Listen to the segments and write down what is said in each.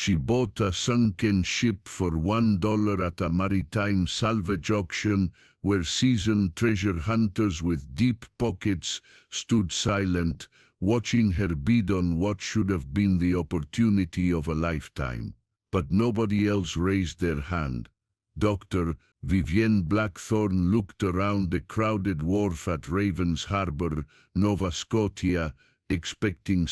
She bought a sunken ship for $1 at a maritime salvage auction where seasoned treasure hunters with deep pockets stood silent, watching her bid on what should have been the opportunity of a lifetime. But nobody else raised their hand. Dr. Vivienne Blackthorne looked around the crowded wharf at Ravens Harbor, Nova Scotia, expecting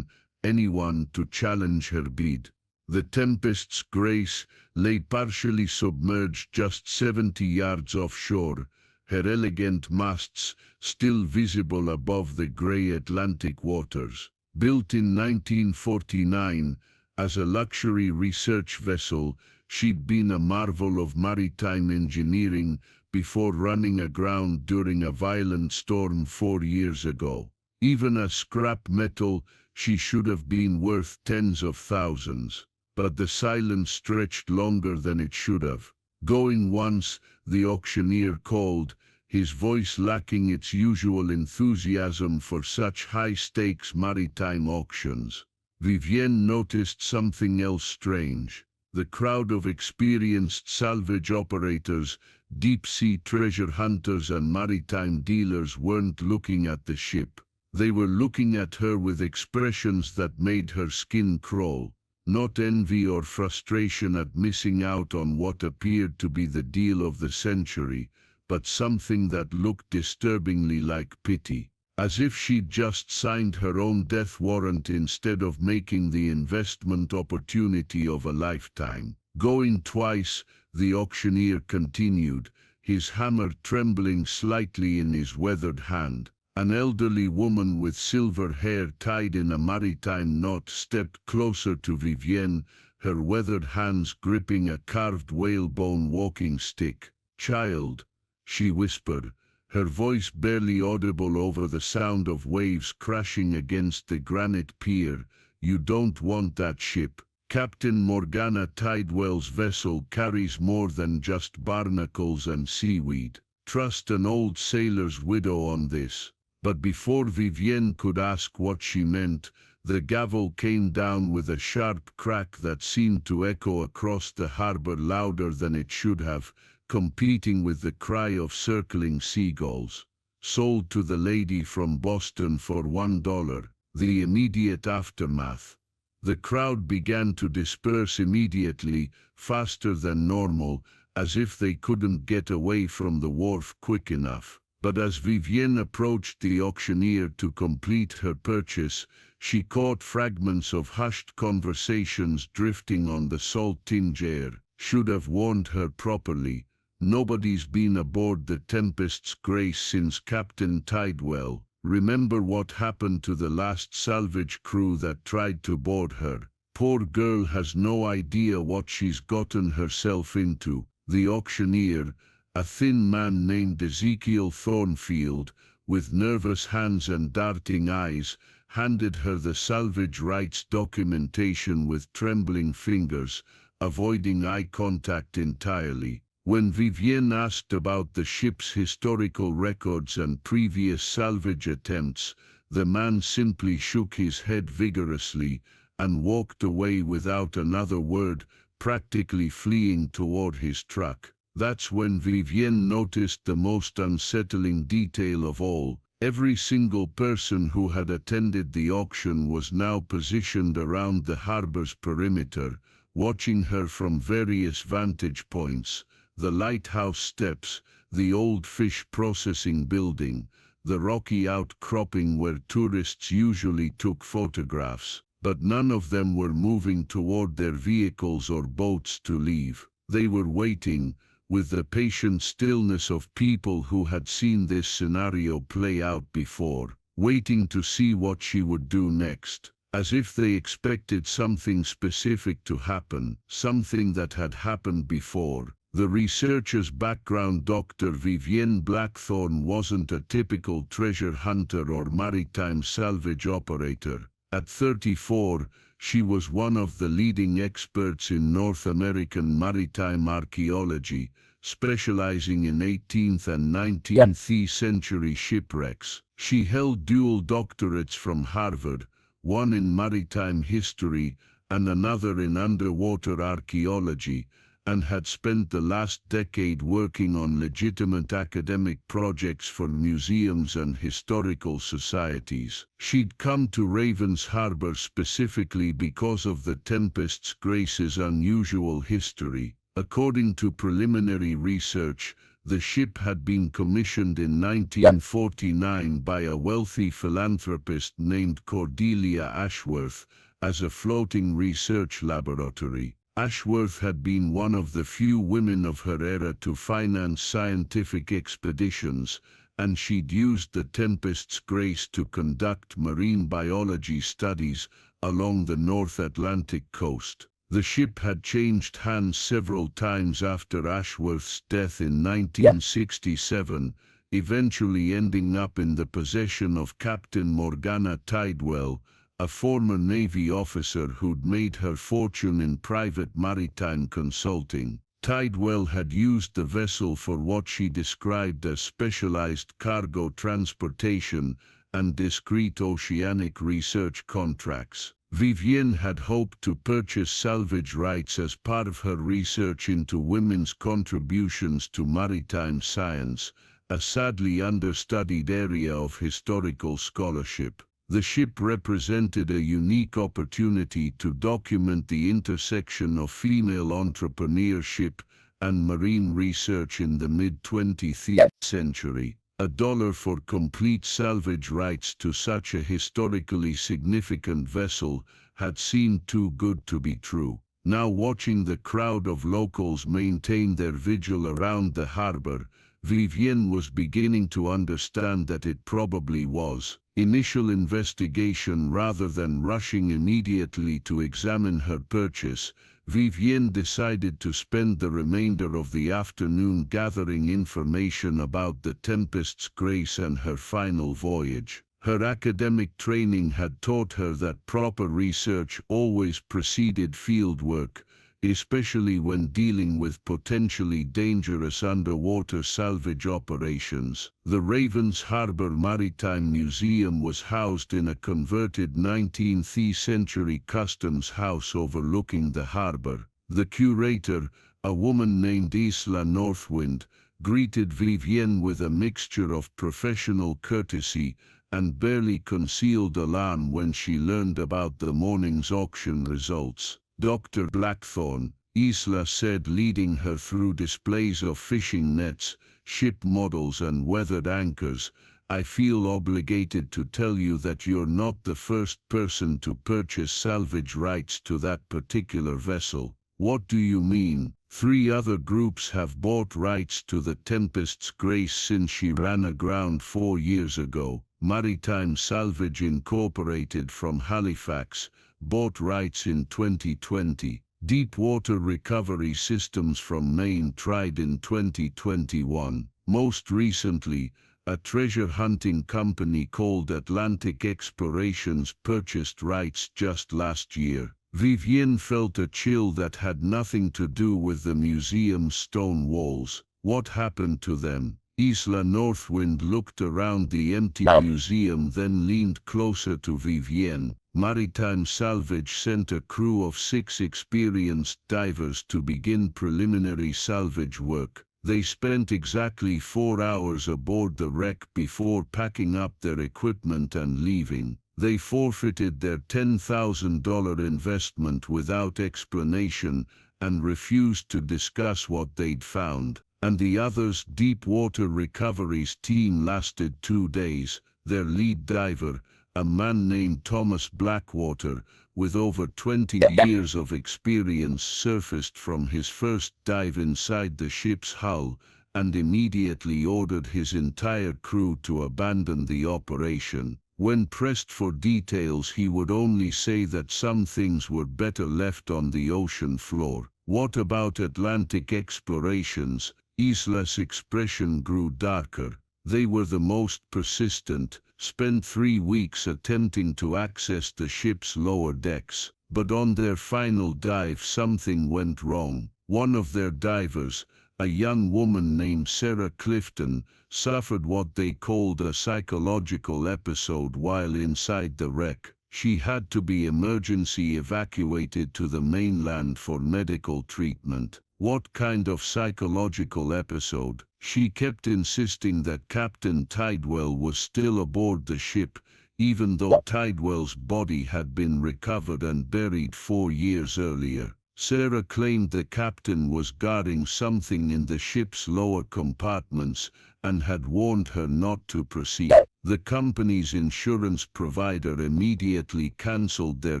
anyone to challenge her bid. The Tempest's Grace lay partially submerged just 70 yards offshore, her elegant masts still visible above the grey Atlantic waters. Built in 1949 as a luxury research vessel, she'd been a marvel of maritime engineering before running aground during a violent storm 4 years ago. Even as scrap metal, she should have been worth tens of thousands. But the silence stretched longer than it should have. Going once, the auctioneer called, his voice lacking its usual enthusiasm for such high-stakes maritime auctions. Vivienne noticed something else strange. The crowd of experienced salvage operators, deep-sea treasure hunters and maritime dealers weren't looking at the ship. They were looking at her with expressions that made her skin crawl. Not envy or frustration at missing out on what appeared to be the deal of the century, but something that looked disturbingly like pity, as if she'd just signed her own death warrant instead of making the investment opportunity of a lifetime. Going twice, the auctioneer continued, his hammer trembling slightly in his weathered hand. An elderly woman with silver hair tied in a maritime knot stepped closer to Vivienne, her weathered hands gripping a carved whalebone walking stick. "Child," she whispered, her voice barely audible over the sound of waves crashing against the granite pier, "you don't want that ship. Captain Morgana Tidewell's vessel carries more than just barnacles and seaweed. Trust an old sailor's widow on this." But before Vivienne could ask what she meant, the gavel came down with a sharp crack that seemed to echo across the harbor louder than it should have, competing with the cry of circling seagulls. "Sold to the lady from Boston for $1. The immediate aftermath. The crowd began to disperse immediately, faster than normal, as if they couldn't get away from the wharf quick enough. But as Vivienne approached the auctioneer to complete her purchase, she caught fragments of hushed conversations drifting on the salt-tinged air. Should have warned her properly. Nobody's been aboard the Tempest's Grace since Captain Tidewell. Remember what happened to the last salvage crew that tried to board her. Poor girl has no idea what she's gotten herself into. The auctioneer, a thin man named Ezekiel Thornfield, with nervous hands and darting eyes, handed her the salvage rights documentation with trembling fingers, avoiding eye contact entirely. When Vivienne asked about the ship's historical records and previous salvage attempts, the man simply shook his head vigorously and walked away without another word, practically fleeing toward his truck. That's when Vivienne noticed the most unsettling detail of all. Every single person who had attended the auction was now positioned around the harbor's perimeter, watching her from various vantage points: the lighthouse steps, the old fish processing building, the rocky outcropping where tourists usually took photographs. But none of them were moving toward their vehicles or boats to leave. They were waiting, with the patient stillness of people who had seen this scenario play out before, waiting to see what she would do next, as if they expected something specific to happen, something that had happened before. The researcher's background: Dr. Vivienne Blackthorne wasn't a typical treasure hunter or maritime salvage operator. At 34, she was one of the leading experts in North American maritime archaeology, specializing in 18th and 19th century shipwrecks. She held dual doctorates from Harvard, one in maritime history and another in underwater archaeology, and had spent the last decade working on legitimate academic projects for museums and historical societies. She'd come to Ravens Harbor specifically because of the Tempest's Grace's unusual history. According to preliminary research, the ship had been commissioned in 1949 by a wealthy philanthropist named Cordelia Ashworth as a floating research laboratory. Ashworth had been one of the few women of her era to finance scientific expeditions, and she'd used the Tempest's Grace to conduct marine biology studies along the North Atlantic coast. The ship had changed hands several times after Ashworth's death in 1967, eventually ending up in the possession of Captain Morgana Tidwell, a former Navy officer who'd made her fortune in private maritime consulting. Tidwell had used the vessel for what she described as specialized cargo transportation and discreet oceanic research contracts. Vivienne had hoped to purchase salvage rights as part of her research into women's contributions to maritime science, a sadly understudied area of historical scholarship. The ship represented a unique opportunity to document the intersection of female entrepreneurship and marine research in the mid-20th century. $1 for complete salvage rights to such a historically significant vessel had seemed too good to be true. Now, watching the crowd of locals maintain their vigil around the harbor, Vivienne was beginning to understand that it probably was. Initial investigation rather than rushing immediately to examine her purchase, Vivienne decided to spend the remainder of the afternoon gathering information about the Tempest's Grace and her final voyage. Her academic training had taught her that proper research always preceded field work, especially when dealing with potentially dangerous underwater salvage operations. The Ravens Harbor Maritime Museum was housed in a converted 19th century customs house overlooking the harbor. The curator, a woman named Isla Northwind, greeted Vivienne with a mixture of professional courtesy and barely concealed alarm when she learned about the morning's auction results. Dr. Blackthorne, Isla said, leading her through displays of fishing nets, ship models and weathered anchors, "I feel obligated to tell you that you're not the first person to purchase salvage rights to that particular vessel." "What do you mean?" "3 other groups have bought rights to the Tempest's Grace since she ran aground 4 years ago. Maritime Salvage Incorporated from Halifax bought rights in 2020. Deepwater Recovery Systems from Maine tried in 2021. Most recently, a treasure hunting company called Atlantic Explorations purchased rights just last year." Vivienne felt a chill that had nothing to do with the museum's stone walls. "What happened to them?" Isla Northwind looked around the empty museum, then leaned closer to Vivienne. Maritime Salvage sent a crew of 6 experienced divers to begin preliminary salvage work. They spent exactly 4 hours aboard the wreck before packing up their equipment and leaving. They forfeited their $10,000 investment without explanation and refused to discuss what they'd found. And the others' Deepwater Recovery's team lasted 2 days. Their lead diver, a man named Thomas Blackwater, with over 20 years of experience, surfaced from his first dive inside the ship's hull and immediately ordered his entire crew to abandon the operation. When pressed for details, he would only say that some things were better left on the ocean floor. "What about Atlantic Explorations?" Isla's expression grew darker. "They were the most persistent, spent 3 weeks attempting to access the ship's lower decks. But on their final dive something went wrong. One of their divers, a young woman named Sarah Clifton, suffered what they called a psychological episode while inside the wreck. She had to be emergency evacuated to the mainland for medical treatment. What kind of psychological episode? She kept insisting that Captain Tidwell was still aboard the ship, even though Tidwell's body had been recovered and buried 4 years earlier. Sarah claimed the captain was guarding something in the ship's lower compartments and had warned her not to proceed. The company's insurance provider immediately cancelled their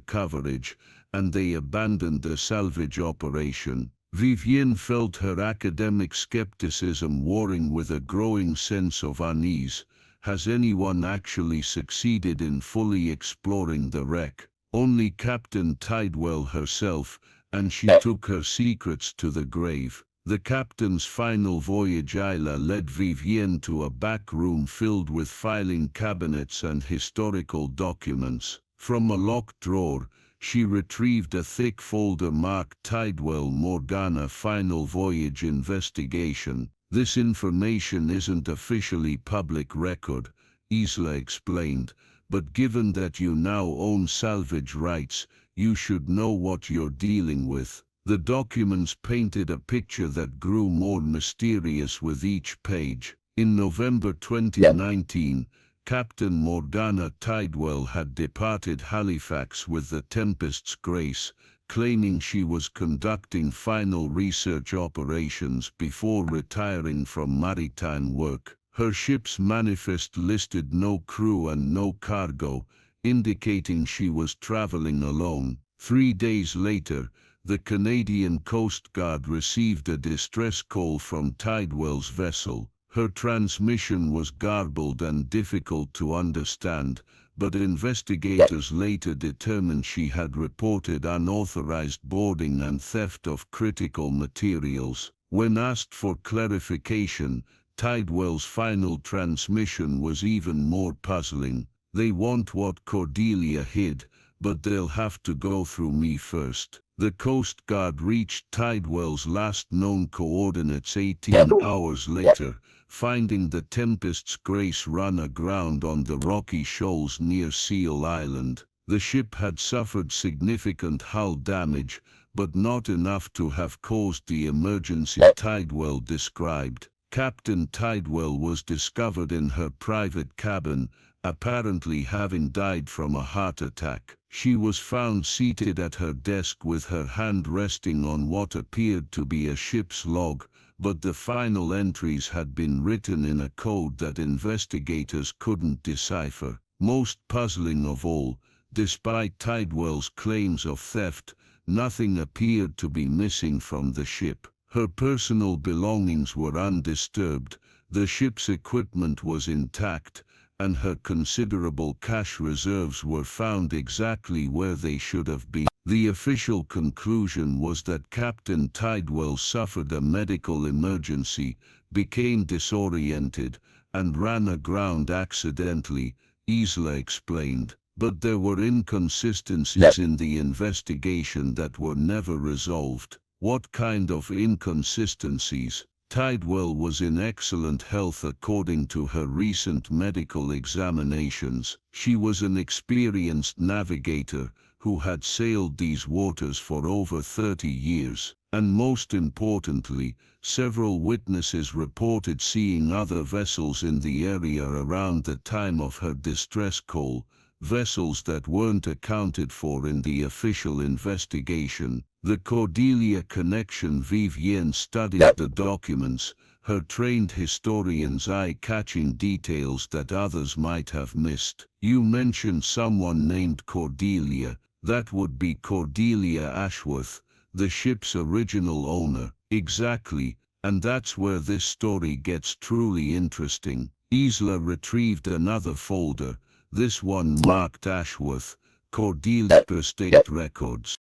coverage, and they abandoned the salvage operation. Vivienne felt her academic skepticism warring with a growing sense of unease. Has anyone actually succeeded in fully exploring the wreck? Only Captain Tidwell herself, and she took her secrets to the grave. The captain's final voyage Isla led Vivienne to a back room filled with filing cabinets and historical documents. From a locked drawer, she retrieved a thick folder marked Tidwell Morgana Final Voyage Investigation. This information isn't officially public record, Isla explained, but given that you now own salvage rights, you should know what you're dealing with. The documents painted a picture that grew more mysterious with each page. In November 2019, Captain Morgana Tidwell had departed Halifax with the Tempest's grace, claiming she was conducting final research operations before retiring from maritime work. Her ship's manifest listed no crew and no cargo, indicating she was traveling alone. 3 days later, the Canadian Coast Guard received a distress call from Tidwell's vessel. Her transmission was garbled and difficult to understand, but investigators later determined she had reported unauthorized boarding and theft of critical materials. When asked for clarification, Tidwell's final transmission was even more puzzling. They want what Cordelia hid, but they'll have to go through me first. The Coast Guard reached Tidwell's last known coordinates 18 hours later, finding the Tempest's grace run aground on the rocky shoals near Seal Island. The ship had suffered significant hull damage, but not enough to have caused the emergency Tidwell described. Captain Tidwell was discovered in her private cabin, apparently having died from a heart attack. She was found seated at her desk with her hand resting on what appeared to be a ship's log, but the final entries had been written in a code that investigators couldn't decipher. Most puzzling of all, despite Tidwell's claims of theft, nothing appeared to be missing from the ship. Her personal belongings were undisturbed, the ship's equipment was intact, and her considerable cash reserves were found exactly where they should have been. The official conclusion was that Captain Tidwell suffered a medical emergency, became disoriented, and ran aground accidentally, Isla explained. But there were inconsistencies in the investigation that were never resolved. What kind of inconsistencies? Tidwell was in excellent health according to her recent medical examinations. She was an experienced navigator who had sailed these waters for over 30 years. And most importantly, several witnesses reported seeing other vessels in the area around the time of her distress call, vessels that weren't accounted for in the official investigation. The Cordelia connection. Vivienne studied the documents, her trained historian's eye-catching details that others might have missed. You mentioned someone named Cordelia. That would be Cordelia Ashworth, the ship's original owner. Exactly, and that's where this story gets truly interesting. Isla retrieved another folder, this one marked Ashworth, Cordelia State Records.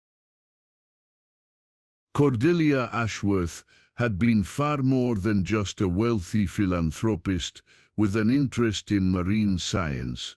Cordelia Ashworth had been far more than just a wealthy philanthropist with an interest in marine science.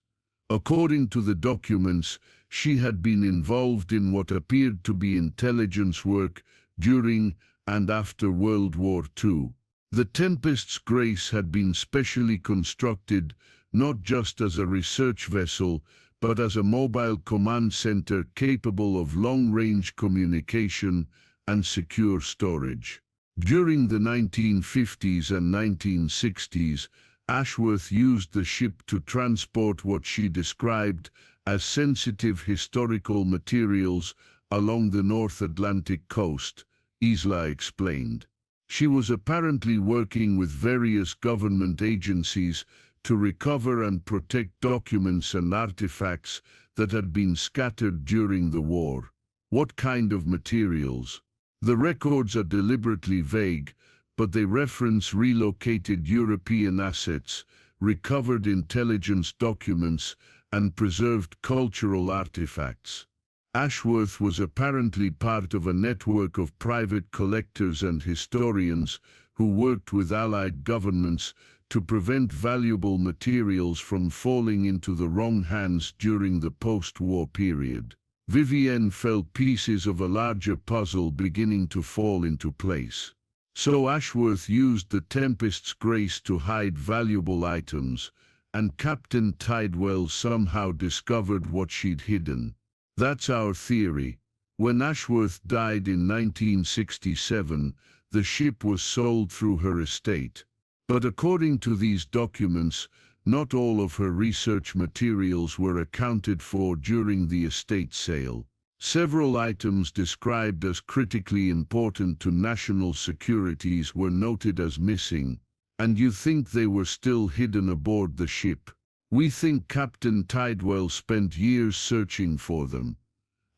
According to the documents, she had been involved in what appeared to be intelligence work during and after World War II. The Tempest's Grace had been specially constructed not just as a research vessel, but as a mobile command center capable of long-range communication and secure storage. During the 1950s and 1960s, Ashworth used the ship to transport what she described as sensitive historical materials along the North Atlantic coast, Isla explained. She was apparently working with various government agencies to recover and protect documents and artifacts that had been scattered during the war. What kind of materials? The records are deliberately vague, but they reference relocated European assets, recovered intelligence documents, and preserved cultural artifacts. Ashworth was apparently part of a network of private collectors and historians who worked with Allied governments to prevent valuable materials from falling into the wrong hands during the post-war period. Vivienne felt pieces of a larger puzzle beginning to fall into place. So Ashworth used the Tempest's grace to hide valuable items, and Captain Tidwell somehow discovered what she'd hidden. That's our theory. When Ashworth died in 1967, the ship was sold through her estate. But according to these documents, not all of her research materials were accounted for during the estate sale. Several items described as critically important to national securities were noted as missing, and you think they were still hidden aboard the ship. We think Captain Tidwell spent years searching for them,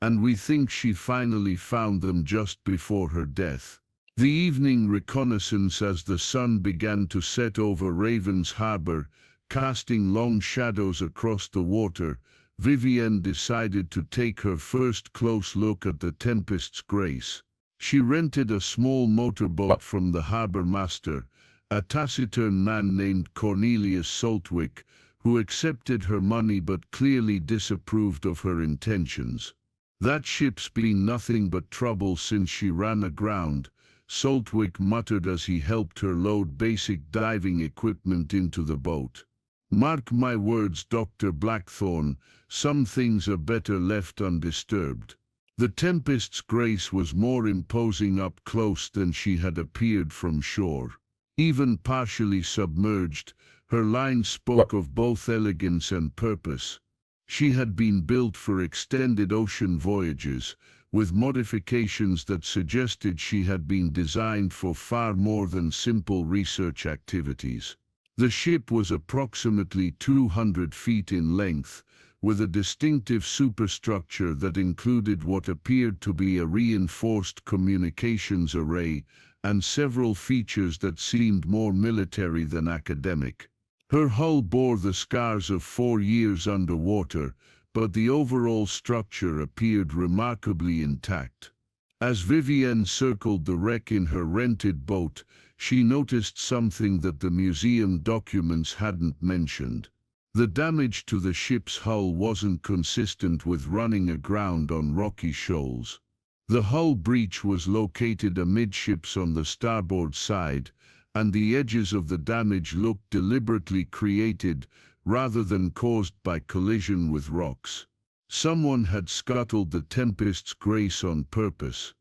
and we think she finally found them just before her death. The evening reconnaissance as the sun began to set over Ravens Harbor, casting long shadows across the water, Vivienne decided to take her first close look at the Tempest's grace. She rented a small motorboat from the harbor master, a taciturn man named Cornelius Saltwick, who accepted her money but clearly disapproved of her intentions. That ship's been nothing but trouble since she ran aground, Saltwick muttered as he helped her load basic diving equipment into the boat. Mark my words, Dr. Blackthorne, some things are better left undisturbed. The Tempest's grace was more imposing up close than she had appeared from shore. Even partially submerged, her line spoke of both elegance and purpose. She had been built for extended ocean voyages, with modifications that suggested she had been designed for far more than simple research activities. The ship was approximately 200 feet in length, with a distinctive superstructure that included what appeared to be a reinforced communications array and several features that seemed more military than academic. Her hull bore the scars of 4 years underwater, but the overall structure appeared remarkably intact. As Vivienne circled the wreck in her rented boat, she noticed something that the museum documents hadn't mentioned. The damage to the ship's hull wasn't consistent with running aground on rocky shoals. The hull breach was located amidships on the starboard side, and the edges of the damage looked deliberately created rather than caused by collision with rocks. Someone had scuttled the Tempest's grace on purpose.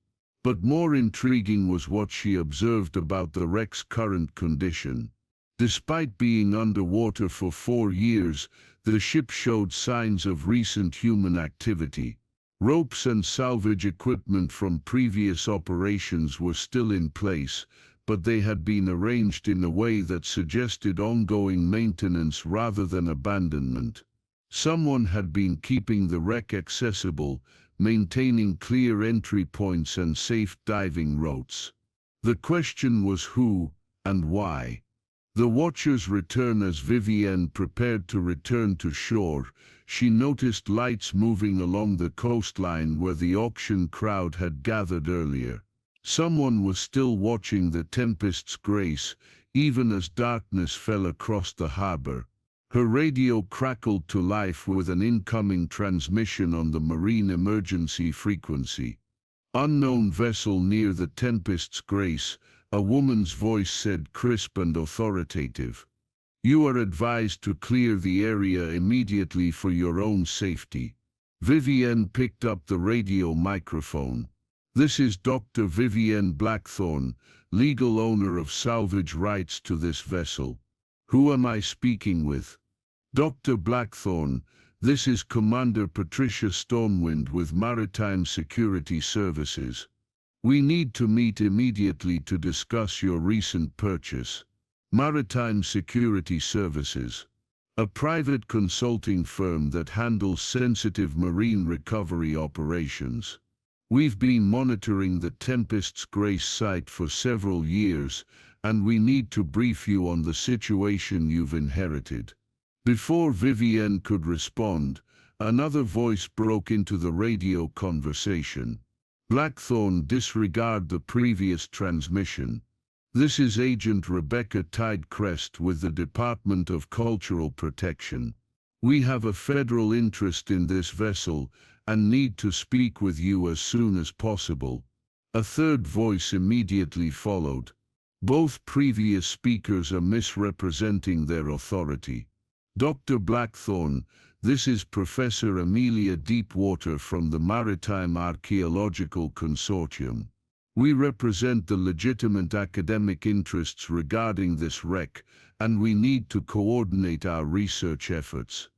But more intriguing was what she observed about the wreck's current condition. Despite being underwater for 4 years, the ship showed signs of recent human activity. Ropes and salvage equipment from previous operations were still in place, but they had been arranged in a way that suggested ongoing maintenance rather than abandonment. Someone had been keeping the wreck accessible, maintaining clear entry points and safe diving routes. The question was who and why. The watchers returned as Vivienne prepared to return to shore. She noticed lights moving along the coastline where the auction crowd had gathered earlier. Someone was still watching the Tempest's grace, even as darkness fell across the harbor. Her radio crackled to life with an incoming transmission on the marine emergency frequency. Unknown vessel near the Tempest's grace, a woman's voice said, crisp and authoritative. You are advised to clear the area immediately for your own safety. Vivienne picked up the radio microphone. This is Dr. Vivienne Blackthorne, legal owner of salvage rights to this vessel. Who am I speaking with? Dr. Blackthorne, this is Commander Patricia Stormwind with Maritime Security Services. We need to meet immediately to discuss your recent purchase. Maritime Security Services, a private consulting firm that handles sensitive marine recovery operations. We've been monitoring the Tempest's Grace site for several years, and we need to brief you on the situation you've inherited. Before Vivienne could respond, another voice broke into the radio conversation. Blackthorne, disregard the previous transmission. This is Agent Rebecca Tidecrest with the Department of Cultural Protection. We have a federal interest in this vessel and need to speak with you as soon as possible. A third voice immediately followed. Both previous speakers are misrepresenting their authority. Dr. Blackthorne, this is Professor Amelia Deepwater from the Maritime Archaeological Consortium. We represent the legitimate academic interests regarding this wreck, and we need to coordinate our research efforts.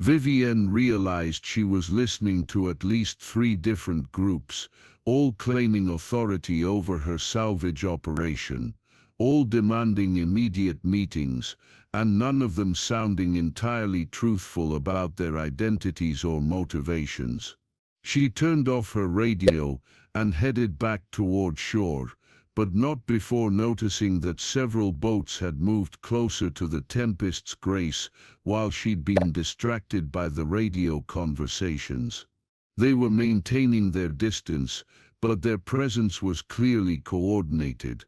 Vivienne realized she was listening to at least 3 different groups, all claiming authority over her salvage operation, all demanding immediate meetings, and none of them sounding entirely truthful about their identities or motivations. She turned off her radio and headed back toward shore, but not before noticing that several boats had moved closer to the Tempest's Grace while she'd been distracted by the radio conversations. They were maintaining their distance, but their presence was clearly coordinated.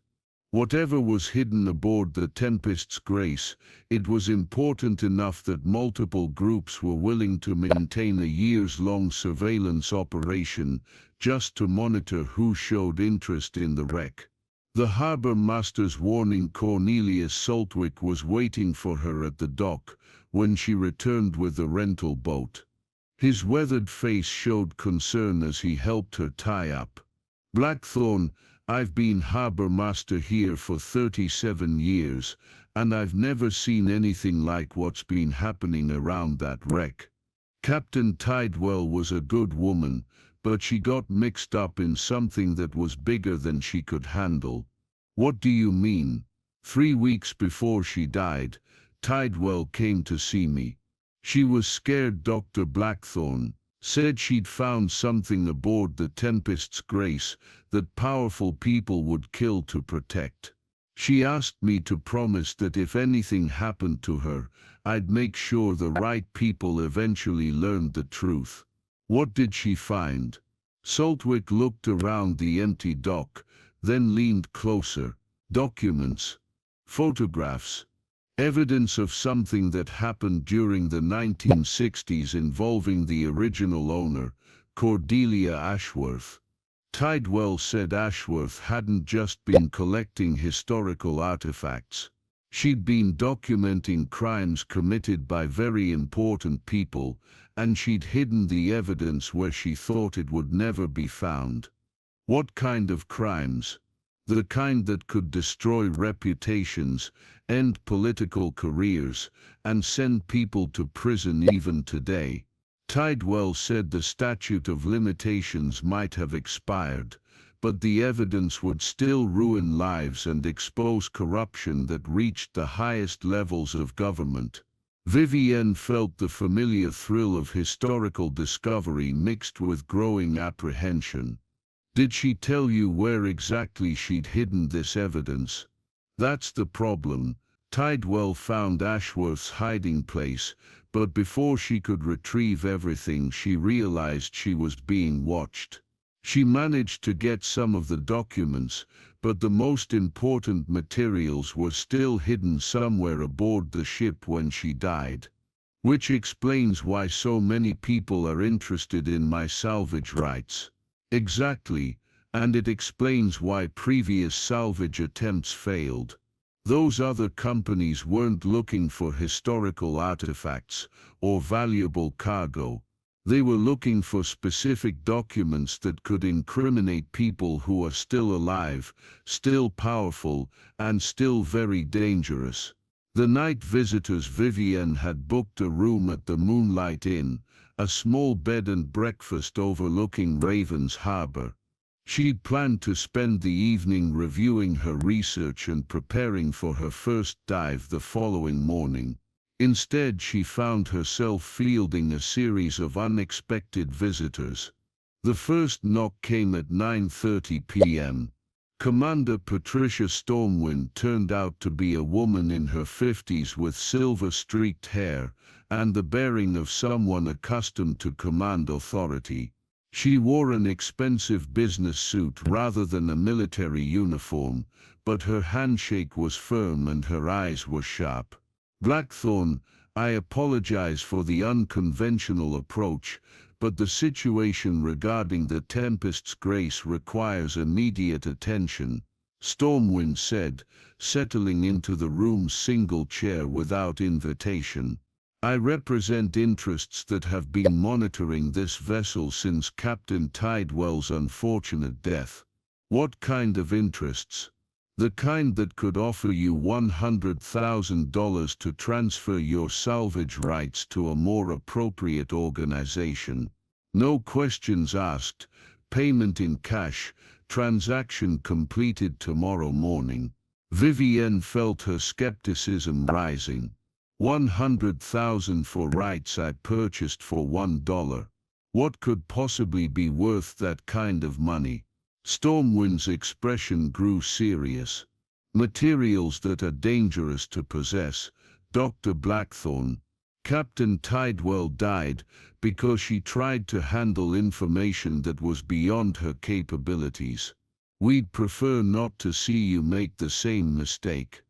Whatever was hidden aboard the Tempest's Grace, it was important enough that multiple groups were willing to maintain a years-long surveillance operation just to monitor who showed interest in the wreck. The harbor master's warning Cornelius Saltwick was waiting for her at the dock when she returned with the rental boat. His weathered face showed concern as he helped her tie up. Blackthorne, I've been harbor master here for 37 years, and I've never seen anything like what's been happening around that wreck. Captain Tidewell was a good woman, but she got mixed up in something that was bigger than she could handle. What do you mean? 3 weeks before she died, Tidewell came to see me. She was scared. Dr. Blackthorne said she'd found something aboard the Tempest's Grace that powerful people would kill to protect. She asked me to promise that if anything happened to her, I'd make sure the right people eventually learned the truth. What did she find? Saltwick looked around the empty dock, then leaned closer. Documents, photographs, evidence of something that happened during the 1960s involving the original owner, Cordelia Ashworth. Tidewell said Ashworth hadn't just been collecting historical artifacts. She'd been documenting crimes committed by very important people, and she'd hidden the evidence where she thought it would never be found. What kind of crimes? The kind that could destroy reputations, end political careers, and send people to prison even today. Tidewell said the statute of limitations might have expired, but the evidence would still ruin lives and expose corruption that reached the highest levels of government. Vivienne felt the familiar thrill of historical discovery mixed with growing apprehension. Did she tell you where exactly she'd hidden this evidence? That's the problem. Tidewell found Ashworth's hiding place, but before she could retrieve everything, she realized she was being watched. She managed to get some of the documents, but the most important materials were still hidden somewhere aboard the ship when she died. Which explains why so many people are interested in my salvage rights. Exactly, and it explains why previous salvage attempts failed. Those other companies weren't looking for historical artifacts or valuable cargo. They were looking for specific documents that could incriminate people who are still alive, still powerful, and still very dangerous. The night visitors Vivienne had booked a room at the Moonlight Inn, a small bed and breakfast overlooking Ravens Harbor. She'd planned to spend the evening reviewing her research and preparing for her first dive the following morning. Instead, she found herself fielding a series of unexpected visitors. The first knock came at 9:30 p.m. Commander Patricia Stormwind turned out to be a woman in her 50s with silver-streaked hair and the bearing of someone accustomed to command authority. She wore an expensive business suit rather than a military uniform, but her handshake was firm and her eyes were sharp. "Blackthorne, I apologize for the unconventional approach, but the situation regarding the Tempest's grace requires immediate attention," Stormwind said, settling into the room's single chair without invitation. "I represent interests that have been monitoring this vessel since Captain Tidewell's unfortunate death." "What kind of interests?" "The kind that could offer you $100,000 to transfer your salvage rights to a more appropriate organization. No questions asked, payment in cash, transaction completed tomorrow morning." Vivienne felt her skepticism rising. $100,000 for rights I purchased for $1. What could possibly be worth that kind of money? Stormwind's expression grew serious. "Materials that are dangerous to possess, Dr. Blackthorne. Captain Tidewell died because she tried to handle information that was beyond her capabilities. We'd prefer not to see you make the same mistake."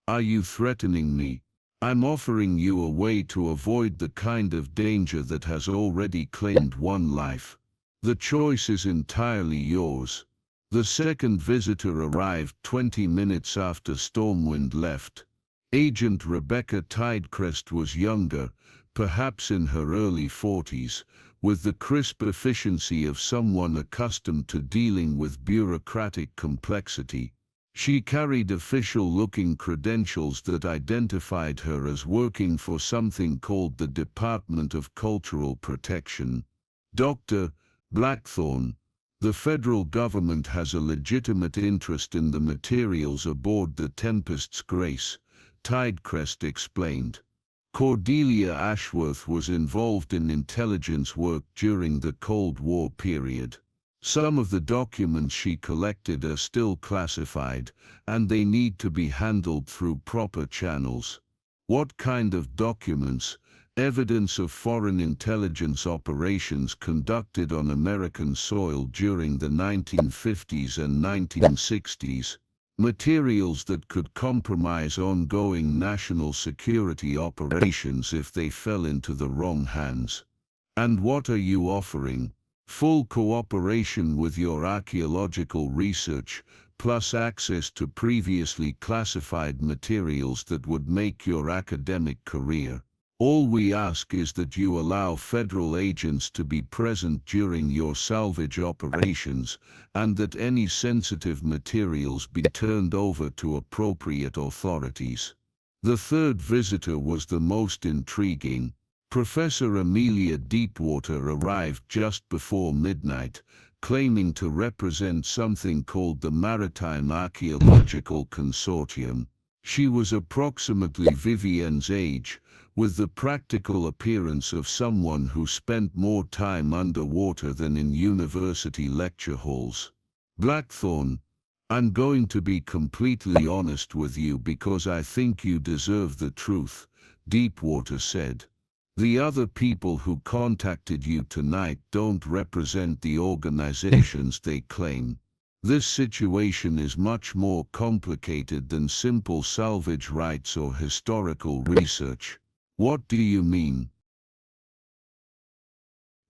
"Are you threatening me?" "I'm offering you a way to avoid the kind of danger that has already claimed one life. The choice is entirely yours." The second visitor arrived 20 minutes after Stormwind left. Agent Rebecca Tidecrest was younger, perhaps in her early 40s, with the crisp efficiency of someone accustomed to dealing with bureaucratic complexity. She carried official-looking credentials that identified her as working for something called the Department of Cultural Protection. "Dr. Blackthorne, the federal government has a legitimate interest in the materials aboard the Tempest's Grace," Tidecrest explained. Cordelia Ashworth was involved in intelligence work during the Cold War period. Some of the documents she collected are still classified, and they need to be handled through proper channels. "What kind of documents?" "Evidence of foreign intelligence operations conducted on American soil during the 1950s and 1960s. Materials that could compromise ongoing national security operations if they fell into the wrong hands." "And what are you offering?" "Full cooperation with your archaeological research, plus access to previously classified materials that would make your academic career. All we ask is that you allow federal agents to be present during your salvage operations, and that any sensitive materials be turned over to appropriate authorities." The third visitor was the most intriguing. Professor Amelia Deepwater arrived just before midnight, claiming to represent something called the Maritime Archaeological Consortium. She was approximately Vivienne's age, with the practical appearance of someone who spent more time underwater than in university lecture halls. "Blackthorne, I'm going to be completely honest with you because I think you deserve the truth," Deepwater said. "The other people who contacted you tonight don't represent the organizations they claim. This situation is much more complicated than simple salvage rights or historical research." "What do you mean?"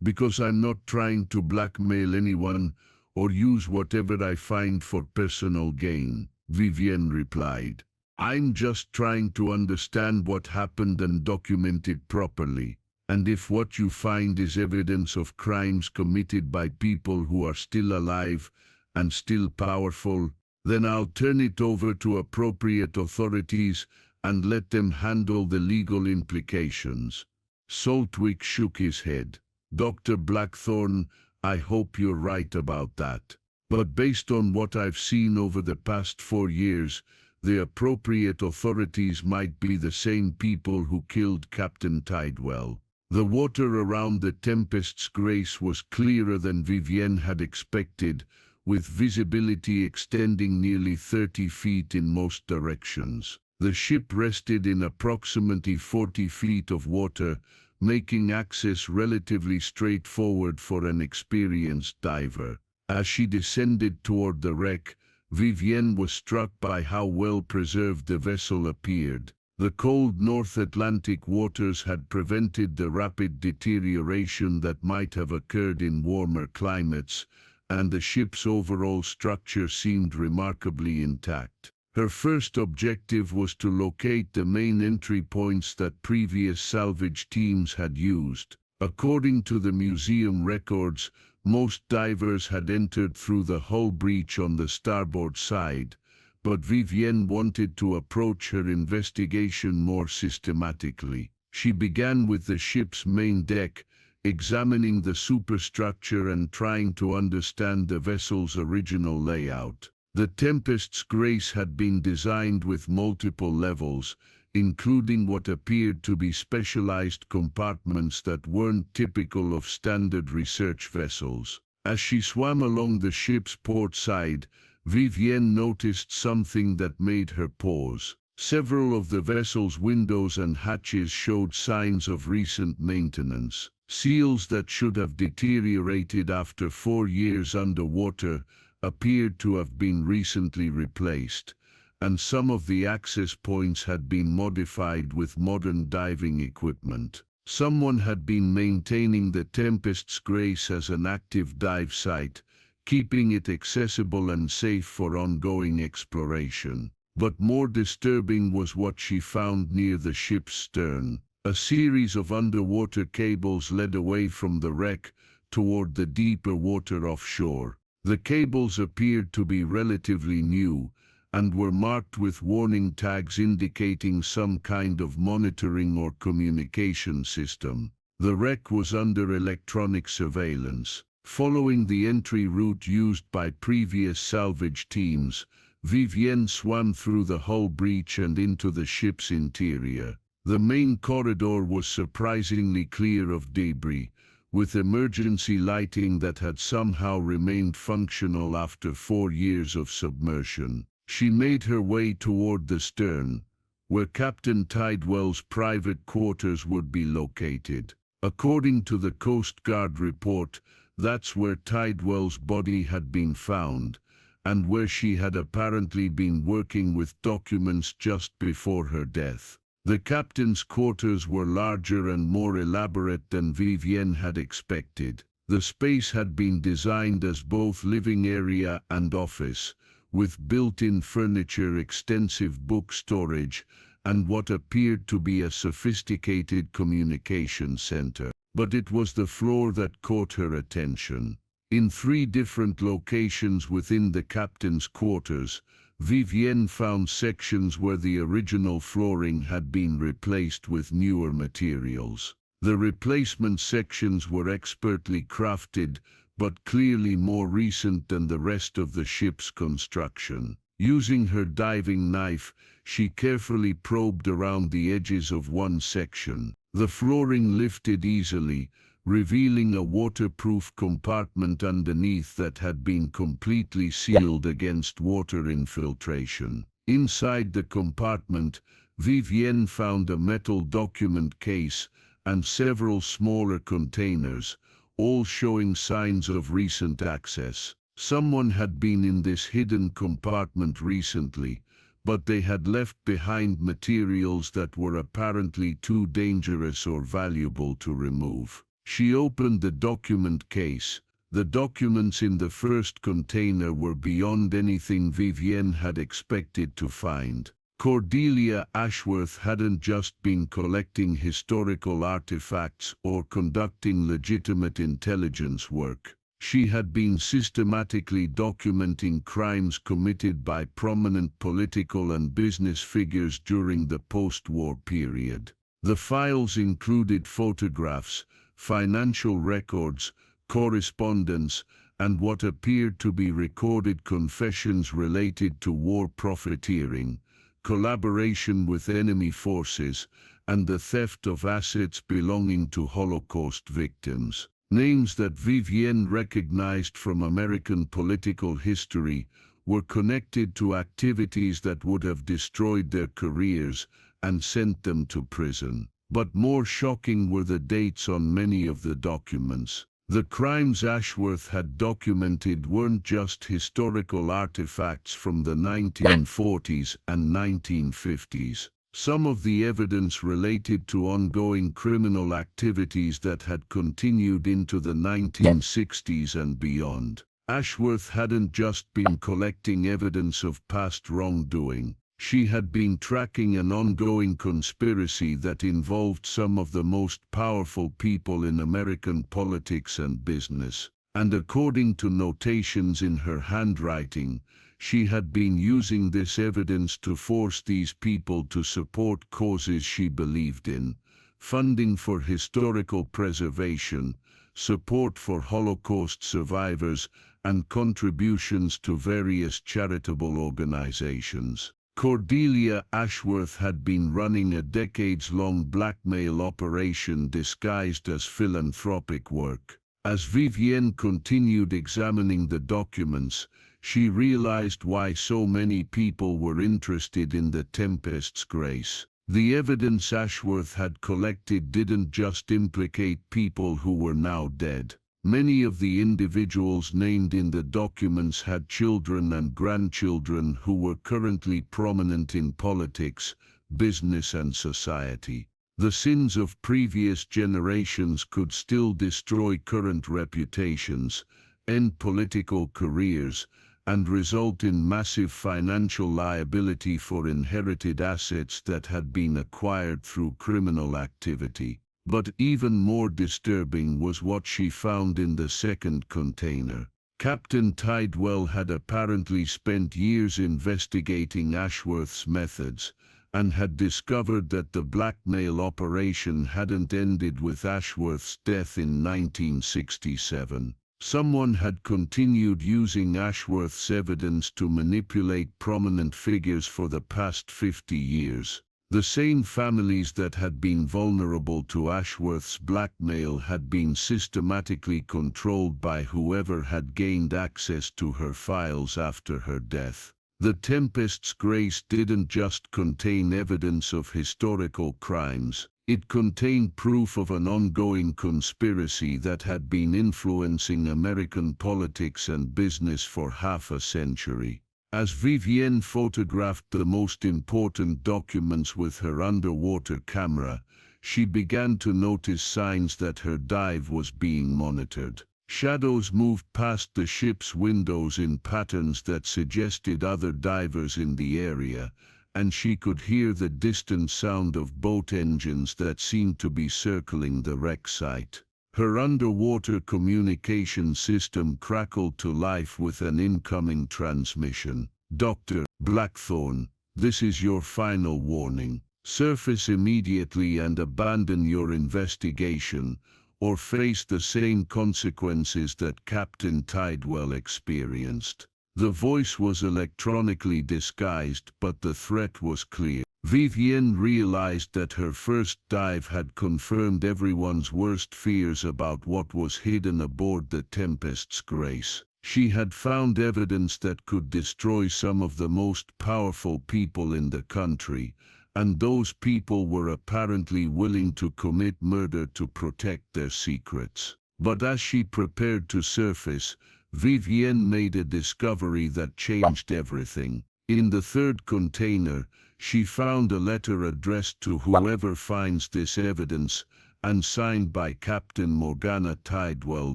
"Because I'm not trying to blackmail anyone or use whatever I find for personal gain," Vivienne replied. I'm just trying to understand what happened and document it properly. And if what you find is evidence of crimes committed by people who are still alive and still powerful, then I'll turn it over to appropriate authorities and let them handle the legal implications." Saltwick shook his head. "Dr. Blackthorne, I hope you're right about that. But based on what I've seen over the past 4 years, the appropriate authorities might be the same people who killed Captain Tidewell." The water around the Tempest's grace was clearer than Vivienne had expected, with visibility extending nearly 30 feet in most directions. The ship rested in approximately 40 feet of water, making access relatively straightforward for an experienced diver. As she descended toward the wreck, Vivienne was struck by how well preserved the vessel appeared. The cold North Atlantic waters had prevented the rapid deterioration that might have occurred in warmer climates, and the ship's overall structure seemed remarkably intact. Her first objective was to locate the main entry points that previous salvage teams had used. According to the museum records, most divers had entered through the hull breach on the starboard side, but Vivienne wanted to approach her investigation more systematically. She began with the ship's main deck, examining the superstructure and trying to understand the vessel's original layout. The Tempest's grace had been designed with multiple levels, including what appeared to be specialized compartments that weren't typical of standard research vessels. As she swam along the ship's port side, Vivienne noticed something that made her pause. Several of the vessel's windows and hatches showed signs of recent maintenance. Seals that should have deteriorated after 4 years underwater appeared to have been recently replaced, and some of the access points had been modified with modern diving equipment. Someone had been maintaining the Tempest's grace as an active dive site, keeping it accessible and safe for ongoing exploration. But more disturbing was what she found near the ship's stern. A series of underwater cables led away from the wreck toward the deeper water offshore. The cables appeared to be relatively new and were marked with warning tags indicating some kind of monitoring or communication system. The wreck was under electronic surveillance. Following the entry route used by previous salvage teams, Vivienne swam through the hull breach and into the ship's interior. The main corridor was surprisingly clear of debris, with emergency lighting that had somehow remained functional after 4 years of submersion. She made her way toward the stern, where Captain Tidewell's private quarters would be located. According to the Coast Guard report, that's where Tidewell's body had been found, and where she had apparently been working with documents just before her death. The captain's quarters were larger and more elaborate than Vivienne had expected. The space had been designed as both living area and office, with built-in furniture, extensive book storage, and what appeared to be a sophisticated communication center. But it was the floor that caught her attention. In 3 different locations within the captain's quarters, Vivienne found sections where the original flooring had been replaced with newer materials. The replacement sections were expertly crafted, but clearly more recent than the rest of the ship's construction. Using her diving knife, she carefully probed around the edges of one section. The flooring lifted easily, revealing a waterproof compartment underneath that had been completely sealed against water infiltration. Inside the compartment, Vivienne found a metal document case and several smaller containers, all showing signs of recent access. Someone had been in this hidden compartment recently, but they had left behind materials that were apparently too dangerous or valuable to remove. She opened the document case. The documents in the first container were beyond anything Vivienne had expected to find. Cordelia Ashworth hadn't just been collecting historical artifacts or conducting legitimate intelligence work. She had been systematically documenting crimes committed by prominent political and business figures during the post-war period. The files included photographs, financial records, correspondence, and what appeared to be recorded confessions related to war profiteering, collaboration with enemy forces, and the theft of assets belonging to Holocaust victims. Names that Vivienne recognized from American political history were connected to activities that would have destroyed their careers and sent them to prison. But more shocking were the dates on many of the documents. The crimes Ashworth had documented weren't just historical artifacts from the 1940s and 1950s. Some of the evidence related to ongoing criminal activities that had continued into the 1960s and beyond. Ashworth hadn't just been collecting evidence of past wrongdoing. She had been tracking an ongoing conspiracy that involved some of the most powerful people in American politics and business. And according to notations in her handwriting, she had been using this evidence to force these people to support causes she believed in: funding for historical preservation, support for Holocaust survivors, and contributions to various charitable organizations. Cordelia Ashworth had been running a decades-long blackmail operation disguised as philanthropic work. As Vivienne continued examining the documents, she realized why so many people were interested in the Tempest's grace. The evidence Ashworth had collected didn't just implicate people who were now dead. Many of the individuals named in the documents had children and grandchildren who were currently prominent in politics, business, and society. The sins of previous generations could still destroy current reputations, end political careers, and result in massive financial liability for inherited assets that had been acquired through criminal activity. But even more disturbing was what she found in the second container. Captain Tidwell had apparently spent years investigating Ashworth's methods, and had discovered that the blackmail operation hadn't ended with Ashworth's death in 1967. Someone had continued using Ashworth's evidence to manipulate prominent figures for the past 50 years. The same families that had been vulnerable to Ashworth's blackmail had been systematically controlled by whoever had gained access to her files after her death. The Tempest's grace didn't just contain evidence of historical crimes. It contained proof of an ongoing conspiracy that had been influencing American politics and business for half a century. As Vivienne photographed the most important documents with her underwater camera, she began to notice signs that her dive was being monitored. Shadows moved past the ship's windows in patterns that suggested other divers in the area, and she could hear the distant sound of boat engines that seemed to be circling the wreck site. Her underwater communication system crackled to life with an incoming transmission. "Dr. Blackthorne, this is your final warning. Surface immediately and abandon your investigation, or face the same consequences that Captain Tidwell experienced." The voice was electronically disguised, but the threat was clear. Vivienne realized that her first dive had confirmed everyone's worst fears about what was hidden aboard the Tempest's grace. She had found evidence that could destroy some of the most powerful people in the country, and those people were apparently willing to commit murder to protect their secrets. But as she prepared to surface, Vivienne made a discovery that changed everything. In the third container, she found a letter addressed to whoever finds this evidence, and signed by Captain Morgana Tidwell,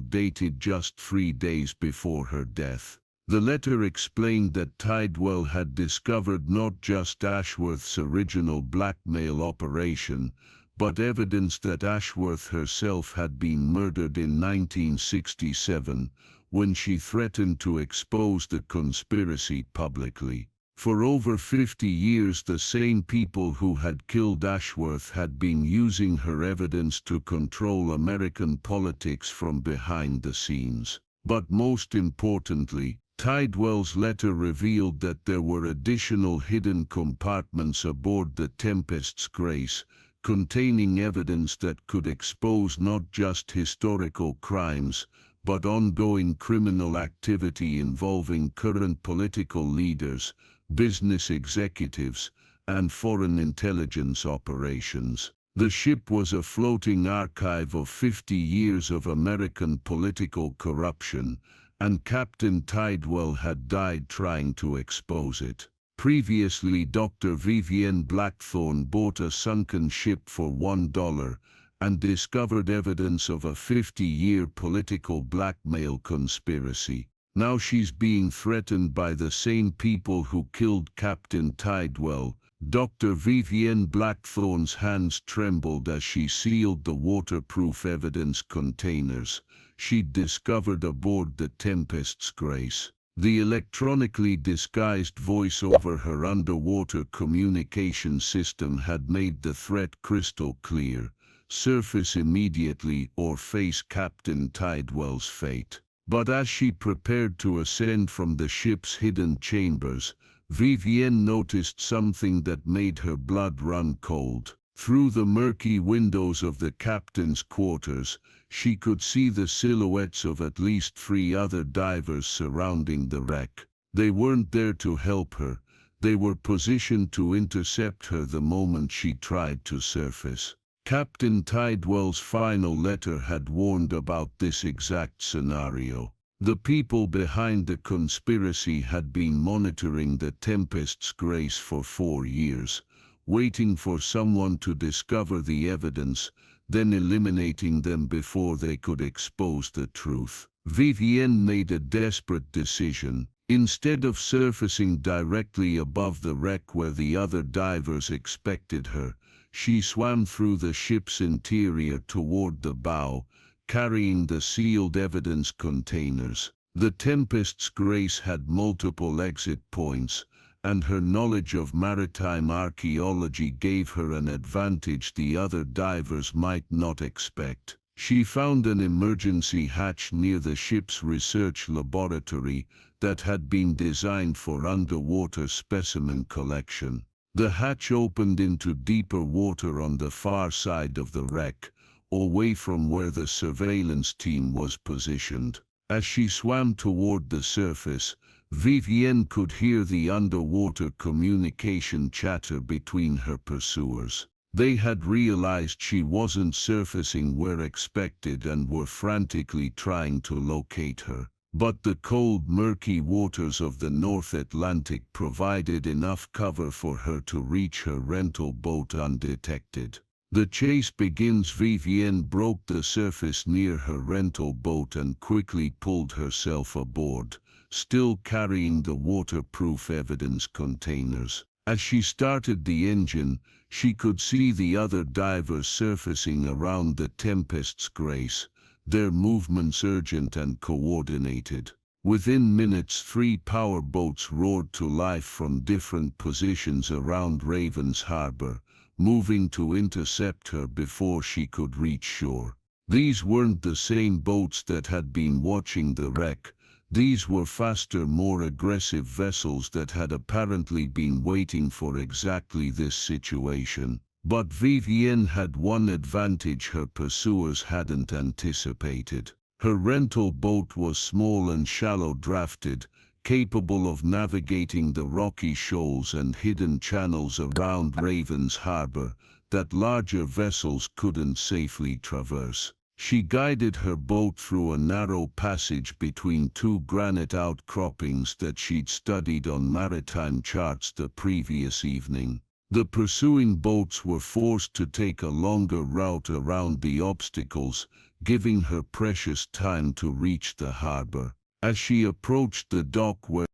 dated just 3 days before her death. The letter explained that Tidewell had discovered not just Ashworth's original blackmail operation, but evidence that Ashworth herself had been murdered in 1967, when she threatened to expose the conspiracy publicly. For over 50 years, the same people who had killed Ashworth had been using her evidence to control American politics from behind the scenes. But most importantly, Tidewell's letter revealed that there were additional hidden compartments aboard the Tempest's Grace, containing evidence that could expose not just historical crimes, but ongoing criminal activity involving current political leaders, business executives, and foreign intelligence operations. The ship was a floating archive of 50 years of American political corruption, and Captain Tidewell had died trying to expose it. Previously, Dr. Vivienne Blackthorne bought a sunken ship for $1 and discovered evidence of a 50-year political blackmail conspiracy. Now she's being threatened by the same people who killed Captain Tidewell. Dr. Vivienne Blackthorne's hands trembled as she sealed the waterproof evidence containers she'd discovered aboard the Tempest's Grace. The electronically disguised voice over her underwater communication system had made the threat crystal clear: surface immediately or face Captain Tidewell's fate. But as she prepared to ascend from the ship's hidden chambers, Vivienne noticed something that made her blood run cold. Through the murky windows of the captain's quarters, she could see the silhouettes of at least 3 other divers surrounding the wreck. They weren't there to help her. They were positioned to intercept her the moment she tried to surface. Captain Tidewell's final letter had warned about this exact scenario. The people behind the conspiracy had been monitoring the Tempest's Grace for 4 years, waiting for someone to discover the evidence, then eliminating them before they could expose the truth. Vivienne made a desperate decision. Instead of surfacing directly above the wreck where the other divers expected her, she swam through the ship's interior toward the bow, carrying the sealed evidence containers. The Tempest's Grace had multiple exit points, and her knowledge of maritime archaeology gave her an advantage the other divers might not expect. She found an emergency hatch near the ship's research laboratory that had been designed for underwater specimen collection. The hatch opened into deeper water on the far side of the wreck, away from where the surveillance team was positioned. As she swam toward the surface, Vivienne could hear the underwater communication chatter between her pursuers. They had realized she wasn't surfacing where expected and were frantically trying to locate her. But the cold, murky waters of the North Atlantic provided enough cover for her to reach her rental boat undetected. The chase begins. Vivienne broke the surface near her rental boat and quickly pulled herself aboard, still carrying the waterproof evidence containers. As she started the engine, she could see the other divers surfacing around the Tempest's Grace, their movements urgent and coordinated. Within minutes, 3 power boats roared to life from different positions around Ravens Harbor, moving to intercept her before she could reach shore. These weren't the same boats that had been watching the wreck. These were faster, more aggressive vessels that had apparently been waiting for exactly this situation. But Vivienne had one advantage her pursuers hadn't anticipated. Her rental boat was small and shallow-drafted, capable of navigating the rocky shoals and hidden channels around Ravens Harbor that larger vessels couldn't safely traverse. She guided her boat through a narrow passage between 2 granite outcroppings that she'd studied on maritime charts the previous evening. The pursuing boats were forced to take a longer route around the obstacles, giving her precious time to reach the harbor. As she approached the dock where